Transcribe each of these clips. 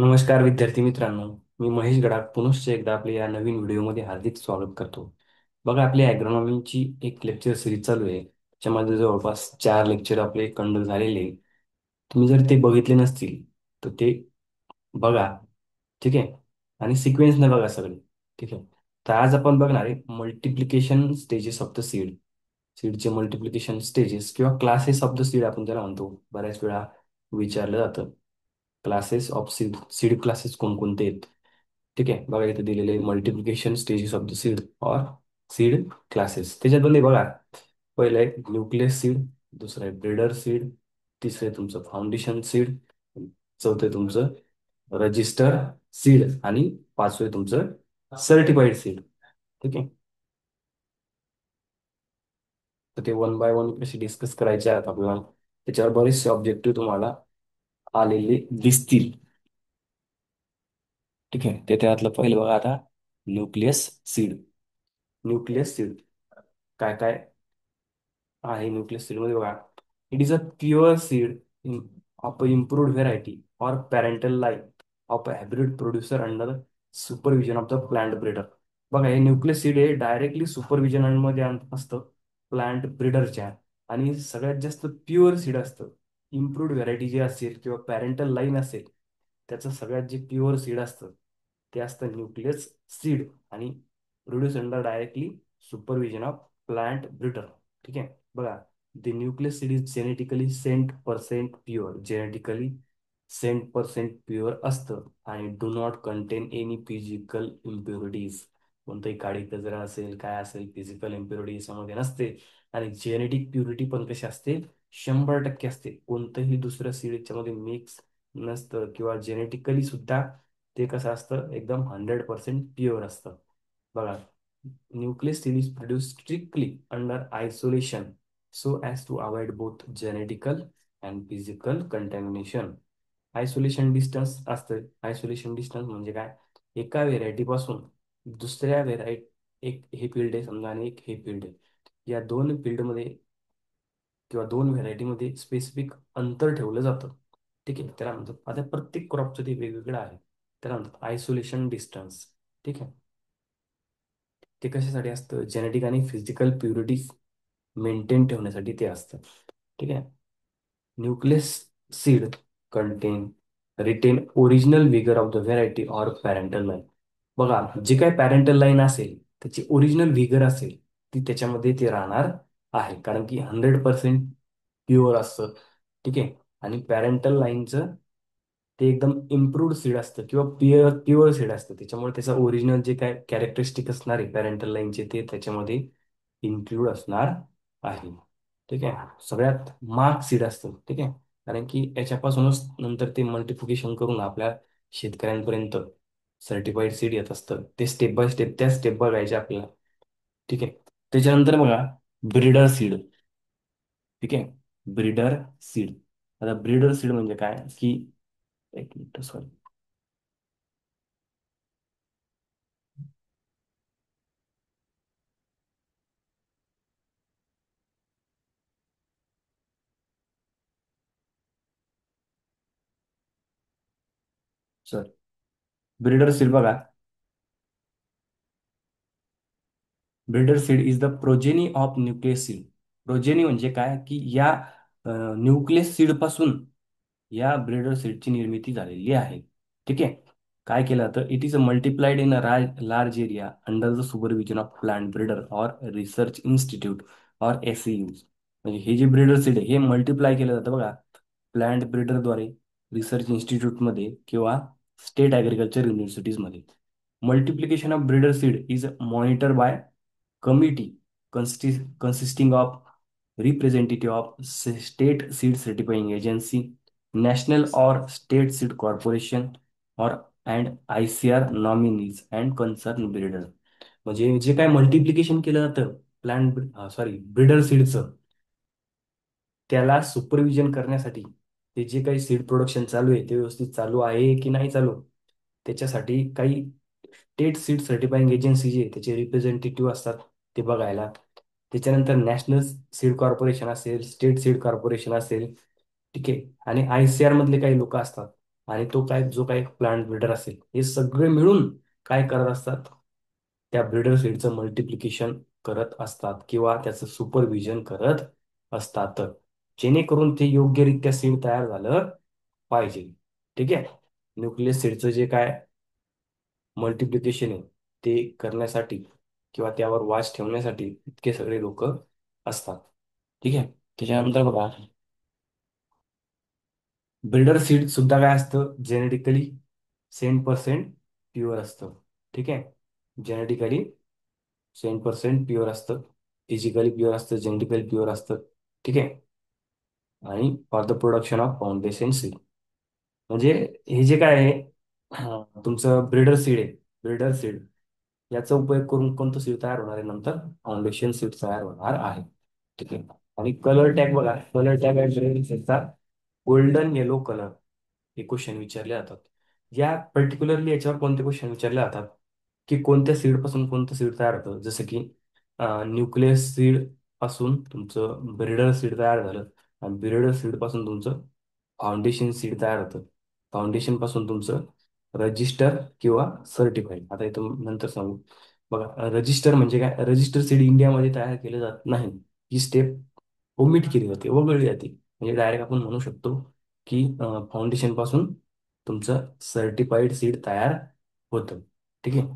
नमस्कार विद्यार्थी मित्रांनो. मी महेश गडाख पुनश्च एकदा आपल्या या नवीन व्हिडिओमध्ये हार्दिक स्वागत करतो. बघा, आपली ॲग्रोनॉमीची एक लेक्चर सिरीज चालू आहे. त्याच्यामध्ये जवळपास 4 लेक्चर आपले कंडक्ट झालेले आहे. तुम्ही जर ते बघितले नसतील तर ते बघा. ठीक आहे. आणि सिक्वेन्सने बघा सगळे. ठीक आहे. तर आज आपण बघणार आहे multiplication stages of the seed. सीडचे मल्टिप्लिकेशन स्टेजेस किंवा क्लासेस ऑफ द सीड आपण त्याला म्हणतो. बऱ्याच वेळा विचारलं जातं classes of seed, seed classes कोणकोणते आहेत. ठीक आहे. बघा, इथे दिलेले multiplication stages of the seed or seed classes. त्याच्यातमध्ये बघा, पहिलं आहे न्यूक्लियस सीड, दुसरं आहे ब्रीडर सीड, तिसरं आहे तुमचं फाउंडेशन सीड, चौथं आहे तुमचं रजिस्टर सीड आणि पाचवं आहे तुमचं सर्टिफाईड सीड. ठीक आहे. तर ते वन बाय वन कसे डिस्कस करायचे आहेत आपल्याला, त्याच्यावर बरेचसे ऑब्जेक्टिव्ह तुम्हाला आलेले दिसतील. ठीक आहे. ते त्यातलं पहिलं बघा आता, न्यूक्लियस सीड. न्यूक्लियस सीड काय काय आहे न्यूक्लियस सीड मध्ये बघा. It is a pure seed of a improved variety और parental line of a hybrid producer under supervision of the plant breeder. बघा, हे न्यूक्लियस सीड हे डायरेक्टली सुपरविजन मध्ये असतं प्लांट ब्रीडरच्या. आणि सगळ्यात जास्त प्युअर सीड असतं. इम्प्रूव्ड व्हेरायटी जी असेल किंवा पॅरेंटल लाईन असेल, त्याचं सगळ्यात जे प्युअर सीड असतं ते असतं न्यूक्लियस सीड. आणि produce under directly supervision of plant breeder. ठीक आहे. बघा, the nucleus seed is genetically cent pure. Genetically 100% pure असतं आणि do not contain any physical impurities. कोणताही काळी कचरा असेल, काय असेल, फिजिकल इम्प्युरिटी याच्यामध्ये नसते. आणि जेनेटिक प्युरिटी पण कशी असते, 100% असते. कोणतंही दुसरं सीड याच्यामध्ये मिक्स नसतं किंवा जेनेटिकली सुद्धा ते कसं असतं, एकदम 100% प्युअर असतं. बघा, nucleus seed is produce strictly under isolation so as to avoid both genetical and physical contamination. Isolation distance असतं. आयसोलेशन डिस्टन्स म्हणजे काय, एका व्हेरायटी पासून दुसऱ्या व्हेरायटी, एक हे फील्ड आहे समजा आणि एक हे फील्ड आहे, या दोन फील्डमध्ये किंवा दोन व्हेरायटीमध्ये स्पेसिफिक अंतर ठेवलं जातं. ठीक आहे. त्याला म्हणतात, आता प्रत्येक क्रॉपचं ते वेगवेगळं आहे, त्याला म्हणतात आयसोलेशन डिस्टन्स. ठीक आहे. ते कशासाठी असतं, जेनेटिक आणि फिजिकल प्युरिटी मेंटेन ठेवण्यासाठी ते असतं. ठीक आहे. Nucleus seed contain retain original vigour of the variety or parental line. बघा, जे काय पॅरेंटल लाईन असेल त्याची ओरिजिनल व्हिगर असेल ती त्याच्यामध्ये ते राहणार आहे, कारण की 100% प्युअर असतं. ठीक आहे. आणि पॅरेंटल लाईनचं ते एकदम इम्प्रूव्ड सीड असतं किंवा प्युअर प्युअर सीड असतं. त्याच्यामुळे त्याचं ओरिजिनल जे काय कॅरेक्टरिस्टिक असणार आहे पॅरेंटल लाईनचे ते त्याच्यामध्ये इन्क्लूड असणार आहे. ठीक आहे. सगळ्यात मार्क सीड असतं. ठीक आहे. कारण की याच्यापासूनच नंतर ते मल्टिप्लिकेशन करून आपल्या शेतकऱ्यांपर्यंत सर्टिफाईड सीड येत असतं. ते स्टेप बाय स्टेप त्या स्टेप बघायचे आपल्याला. ठीक आहे. त्याच्यानंतर बघा, ब्रीडर सीड. ठीक आहे. Breeder seed. आता ब्रीडर सीड म्हणजे काय की, एक minute sorry. Sorry. Breeder seed बघा, breeder seed is the progeny of nucleus seed. Progeny म्हणजे काय की या न्यूक्लियस सीड पासून या ब्रीडर सीडची निर्मिती झालेली आहे. ठीक आहे. काय केलं जातं, it is multiplied in a large area under the supervision of plant breeder or research institute or SAUs. म्हणजे हे जे ब्रीडर सीड आहे हे मल्टिप्लाय केलं जातं बघा, प्लांट ब्रीडरद्वारे रिसर्च इन्स्टिट्यूटमध्ये किंवा स्टेट ॲग्रिकल्चर युनिव्हर्सिटीजमध्ये. Multiplication of breeder seed is monitor by committee consisting of representative of state seed certifying agency, national or state seed corporation or and ICR nominees and concerned breeder. म्हणजे जे काय multiplication केलं जातं plant, sorry, breeder सीडचं, त्याला supervision करण्यासाठी ते जे काही सीड प्रोडक्शन चालू आहे ते व्यवस्थित चालू आहे की नाही चालू, त्याच्यासाठी काही स्टेट सीड सर्टिफाईंग एजन्सी जे आहे, त्याचे रिप्रेझेंटेटिव्ह असतात ते बघायला. त्याच्यानंतर नॅशनल सीड कॉर्पोरेशन असेल, स्टेट सीड कॉर्पोरेशन असेल. ठीक आहे. आणि ICR मधले काही लोक असतात आणि तो काय जो काही प्लांट ब्रीडर असेल हे सगळे मिळून काय करत असतात, त्या ब्रीडर सीडचं मल्टिप्लिकेशन करत असतात किंवा त्याचं सुपरविजन करत असतात, जेणेकरून ते योग्यरित्या सीड तयार झालं पाहिजे. ठीक आहे. न्यूक्लियस सीडचं जे काय मल्टिप्लिकेशन आहे ते करण्यासाठी किंवा त्यावर वाच ठेवण्यासाठी इतके सगळे लोक असतात. ठीक आहे. त्याच्यानंतर बघा, बिल्डर सीड सुद्धा काय असतं, जेनेटिकली 100% प्युअर असतं. ठीक आहे. जेनेटिकली 100% प्युअर असतं, फिजिकली प्युअर असतं, जेनेटिकली प्युअर असतं. ठीक आहे. आणि for the production of foundation seed, म्हणजे हे जे काय आहे, तुमचं ब्रीडर सीड आहे. ब्रीडर सीड याचा उपयोग करून कोणतं सीड तयार होणार आहे नंतर, फाउंडेशन सीड तयार होणार आहे. ठीक आहे. आणि कलर टॅग बघा, कलर टॅग आहे गोल्डन येलो कलर, हे क्वेश्चन विचारले जातात. या पर्टिक्युलरली याच्यावर कोणते क्वेश्चन विचारले जातात, की कोणत्या सीड पासून कोणतं सीड तयार होतं, जसं की न्यूक्लियस सीड पासून तुमचं ब्रीडर सीड तयार झालं, आणि ब्रीडर सीड पासून तुमचं फाउंडेशन सीड तयार होतं, फाउंडेशन पासून तुमचं रजिस्टर किंवा सर्टिफाईड. आता इथं नंतर सांगू. बघा, रजिस्टर म्हणजे काय, रजिस्टर सीड इंडियामध्ये तयार केले जात नाही. ही स्टेप ओमिट केली जाते, वगळली जाते. म्हणजे डायरेक्ट आपण म्हणू शकतो की फाउंडेशन पासून तुमचं सर्टिफाईड सीड तयार होतं. ठीक आहे.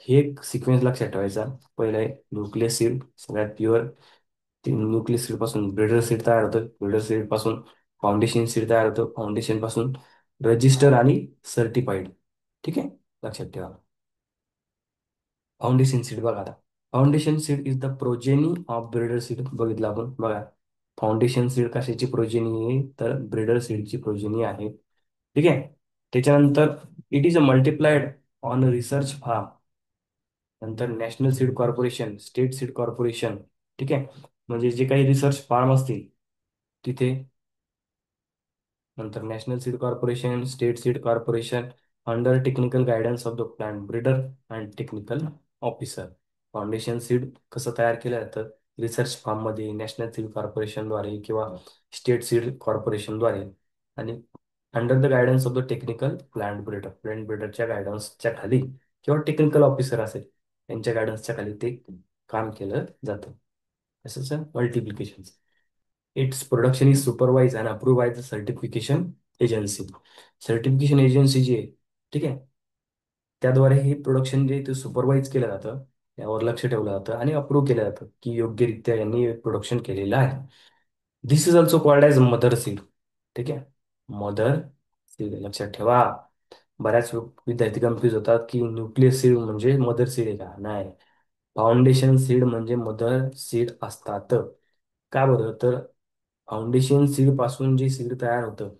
हे एक सिक्वेन्स लक्षात ठेवायचा. पहिलं आहे न्यूक्लियस सीड, सगळ्यात प्युअर. ते न्यूक्लियस सीड पासून ब्रीडर सीड तयार होतं, ब्रीडर सीड पासून फाउंडेशन सीड तयार होतं, फाउंडेशन पासून रजिस्टर आणि सर्टिफाईड. ठीक आहे. लक्षात ठेवा. फाउंडेशन सीड बघा आता, foundation seed is the progeny of breeder seed. बघितलं आपण, बघा, फाउंडेशन सीड कशाची प्रोजेनी आहे, तर ब्रीडर सीडची प्रोजेनी आहे. ठीक आहे. त्याच्यानंतर it is a multiplied on research farm, नंतर national seed corporation, state seed corporation. ठीक आहे. म्हणजे जे काही रिसर्च फार्म असतील तिथे, नंतर national seed corporation, state seed corporation, under technical guidance of the plant breeder and technical officer. Foundation seed कसं तयार केलं जातं, रिसर्च फार्ममध्ये, नॅशनल सीड कॉर्पोरेशनद्वारे किंवा स्टेट सीड कॉर्पोरेशनद्वारे, आणि under the guidance of the technical plant ब्रीडरच्या गायडन्सच्या खाली किंवा टेक्निकल ऑफिसर असेल त्यांच्या गायडन्सच्या खाली ते काम केलं जातं. असंच multiplication. Its production is supervise and approve by the certification agency. Certification agency जी आहे, ठीक आहे, त्याद्वारे हे प्रोडक्शन जे आहे ते सुपरवाइज केलं जातं, यावर लक्ष ठेवलं जातं आणि अप्रूव्ह केलं जातं की योग्यरित्या यांनी प्रोडक्शन केलेलं आहे. This is also called as mother seed. ठीक आहे. मदर सीड लक्षात ठेवा. बऱ्याच विद्यार्थी कन्फ्युज होतात की न्यूक्लियस सीड म्हणजे मदर सीड आहे का, नाही. फाउंडेशन सीड म्हणजे मदर सीड असतात. का बरं, तर फाउंडेशन सीड पासून जे सीड तयार होतं,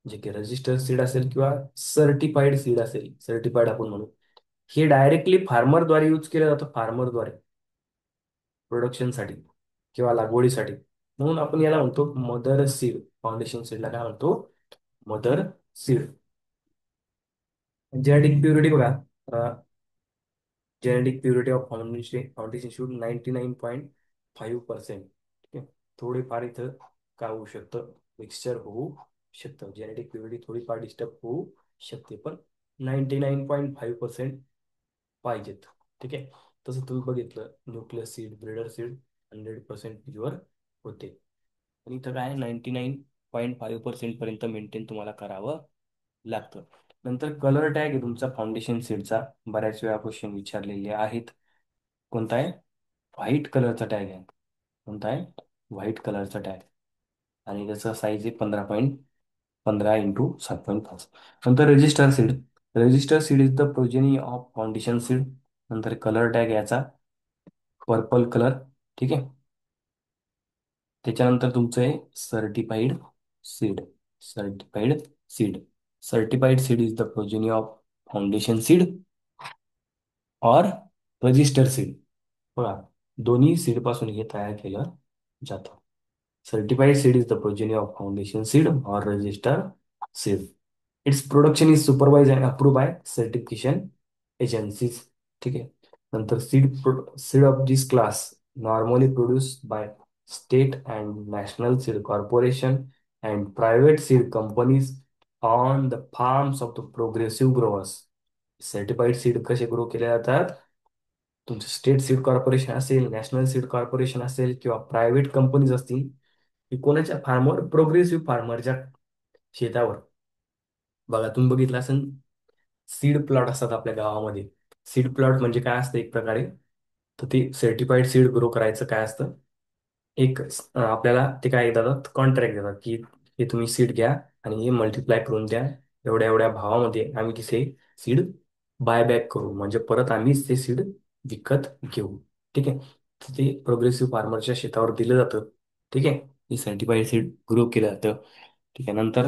जे की रजिस्टर सीड असेल किंवा सर्टिफाईड सीड असेल, सर्टिफाईड आपण म्हणू, हे डायरेक्टली फार्मरद्वारे यूज केलं जातं, फार्मरद्वारे प्रोडक्शनसाठी किंवा लागवडीसाठी. म्हणून आपण याला म्हणतो मदर सीड. फाउंडेशन सीडला काय म्हणतो, मदर सीड. जेनेटिक प्युरिटी बघा, genetic purity of foundation should 99.5%. ठीक आहे. थोडीफार इथं काय होऊ शकतं, मिक्सचर होऊ शकतं, जेनेटिक प्युरिटी थोडीफार डिस्टर्ब होऊ शकते, पण 99.5% पाहिजेत. ठीक आहे. तसं तुम्ही बघितलं, nucleus seed, breeder seed 100% pure होते. आणि इथं काय 99.5% पर्यंत मेंटेन तुम्हाला करावं लागतं. नंतर कलर टॅग आहे तुमचा फाउंडेशन सीडचा, बऱ्याच वेळा क्वेश्चन विचारलेले आहेत. कोणता आहे, व्हाईट कलरचा टॅग आहे. कोणता आहे, व्हाईट कलरचा टॅग. आणि त्याचा साईज आहे 15.15 x 7.5. नंतर register seed. Register seed is the progeny of foundation seed. नंतर कलर टॅग याचा पर्पल कलर. ठीक आहे. त्याच्यानंतर तुमचं आहे certified seed. Certified seed. Certified seed is the progeny of foundation seed और रजिस्टर सीड. बघा, दोन्ही सीड पासून हे तयार केलं जातं. Certified seed is the progeny of foundation seed और register seed. Its production is supervise and approve by certification agencies. ठीक आहे. नंतर seed of this class normally produce by state and national seed corporation and private seed companies on the farms of the progressive growers. Certified seed कसे grow केले जातात? तुमचं state seed corporation असेल, national seed corporation असेल किंवा private companies असतील, की कोणाच्या फार्मवर, प्रोग्रेसिव्ह फार्मरच्या शेतावर. बघा तुम्ही बघितलं असेल, सीड प्लॉट असतात आपल्या गावामध्ये. सीड प्लॉट म्हणजे काय असतं एक प्रकारे, तर ते सर्टिफाईड सीड ग्रो करायचं काय असतं, एक आपल्याला ते काय देतात, कॉन्ट्रॅक्ट देतात की हे तुम्ही सीड घ्या आणि हे मल्टिप्लाय करून द्या, एवढ्या एवढ्या भावामध्ये आम्ही तिथे सीड बाय बॅक करू, म्हणजे परत आम्हीच ते सीड विकत घेऊ. ठीक आहे. तर ते प्रोग्रेसिव्ह फार्मरच्या शेतावर दिलं जातं. ठीक आहे. हे सर्टिफाईड सीड ग्रो केलं जातं. ठीक आहे. नंतर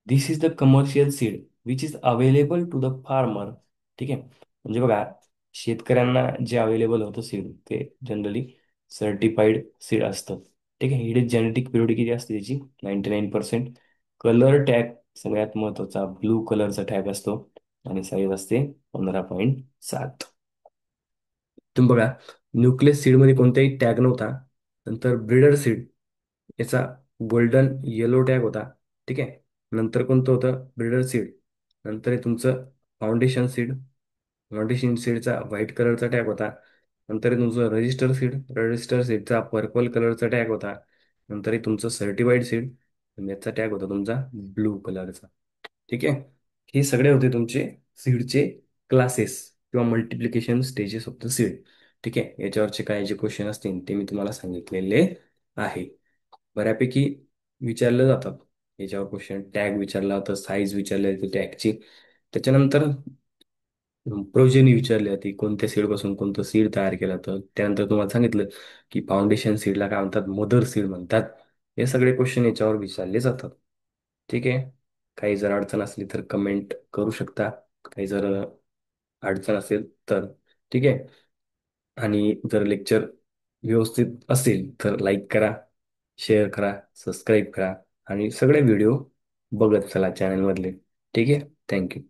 this is the commercial seed which is available to the farmer. ठीक आहे. म्हणजे बघा, शेतकऱ्यांना जे अवेलेबल होतं सीड ते जनरली सर्टिफाईड सीड असतं. ठीक आहे. इकडे जेनेटिक प्युरिटी किती असते त्याची? 99%. कलर टॅग सगळ्यात महत्वाचा ब्लू कलरचा टॅग असतो आणि साईज असते 15.7. तुम्ही बघा, न्यूक्लियस सीडमध्ये कोणताही टॅग नव्हता. नंतर ब्रीडर सीड, याचा गोल्डन येलो टॅग होता. ठीक आहे. नंतर कोणतं होतं? Breeder seed. नंतर हे तुमचं फाउंडेशन सीड. फाउंडेशन सीडचा व्हाईट कलरचा टॅग होता. नंतर हे तुमचं रजिस्टर सीड. रजिस्टर सीडचा पर्पल कलरचा टॅग होता. नंतर हे तुमचं सर्टिफाईड सीड, याचा टॅग होता तुमचा ब्लू कलरचा. ठीक आहे. हे सगळे होते तुमचे सीडचे क्लासेस किंवा multiplication stages of the seed. ठीक आहे. याच्यावरचे काय जे क्वेश्चन असतील ते मी तुम्हाला सांगितलेले आहे. बऱ्यापैकी विचारलं जातात याच्यावर क्वेश्चन. टॅग विचारला होता, साईज विचारली होती टॅगची. त्याच्यानंतर प्रोजेनी विचारली जाते, कोणत्या सीड पासून कोणतं सीड तयार केलं जातं. त्यानंतर तुम्हाला सांगितलं की फाउंडेशन सीडला काय म्हणतात, मदर सीड म्हणतात. हे सगळे क्वेश्चन याच्यावर विचारले जातात. ठीक आहे. काही जर अडचण असली तर कमेंट करू शकता, काही जर अडचण असेल तर. ठीक आहे. आणि जर लेक्चर व्यवस्थित असेल तर लाईक करा, शेअर करा, सबस्क्राईब करा आणि सगळे व्हिडिओ बघत चला चॅनलमधले. ठीक आहे. थँक्यू.